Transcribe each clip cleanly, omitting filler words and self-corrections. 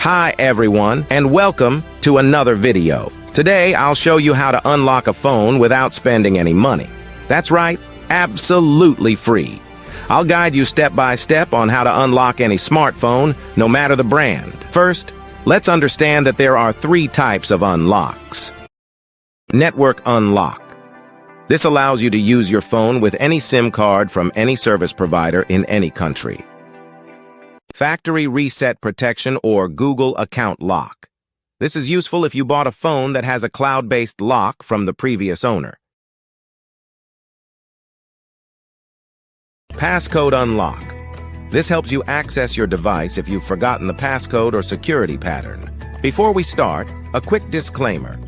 Hi everyone, and welcome to another video. Today I'll show you how to unlock a phone without spending any money. That's right, absolutely free. I'll guide you step by step on how to unlock any smartphone, no matter the brand. First, let's understand that there are three types of unlocks. Network unlock. This allows you to use your phone with any SIM card from any service provider in any country. Factory reset protection or Google account lock. This is useful if you bought a phone that has a cloud-based lock from the previous owner. Passcode unlock. This helps you access your device if you've forgotten the passcode or security pattern. Before we start, a quick disclaimer.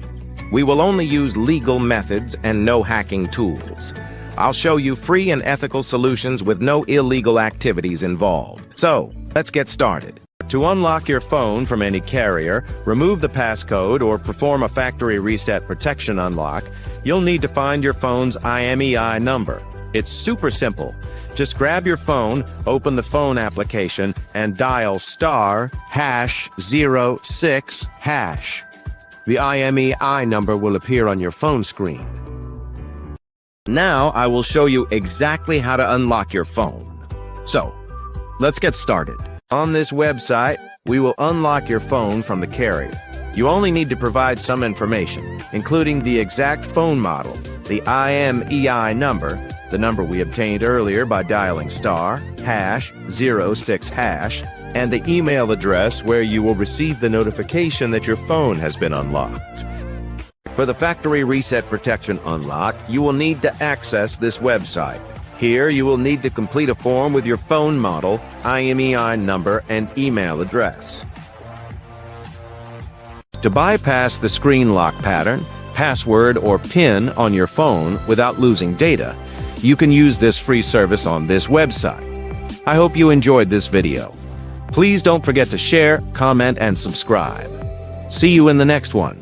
We will only use legal methods and no hacking tools. I'll show you free and ethical solutions with no illegal activities involved. So, let's get started. To unlock your phone from any carrier, remove the passcode, or perform a factory reset protection unlock, you'll need to find your phone's IMEI number. It's super simple. Just grab your phone, open the phone application, and dial *#06#. The IMEI number will appear on your phone screen. Now I will show you exactly how to unlock your phone. So, let's get started. On this website, we will unlock your phone from the carrier. You only need to provide some information, including the exact phone model, the IMEI number, the number we obtained earlier by dialing *#06#, and the email address where you will receive the notification that your phone has been unlocked. For the factory reset protection unlock, you will need to access this website. Here, you will need to complete a form with your phone model, IMEI number, and email address. To bypass the screen lock pattern, password, or PIN on your phone without losing data, you can use this free service on this website. I hope you enjoyed this video. Please don't forget to share, comment, and subscribe. See you in the next one.